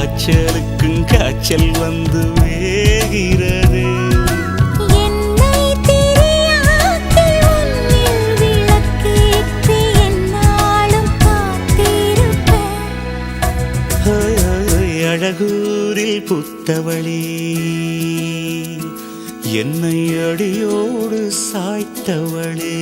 காய்ச்சலுக்கும் காய்ச்சல் வந்து வேகிறது. என்னை திரியாக்கி உன்னில் விளக்கேற்றி என்னாலும் காத்திருப்பேன். அழகூரில் புத்தவளே, என்னை அடியோடு சாய்த்தவளே.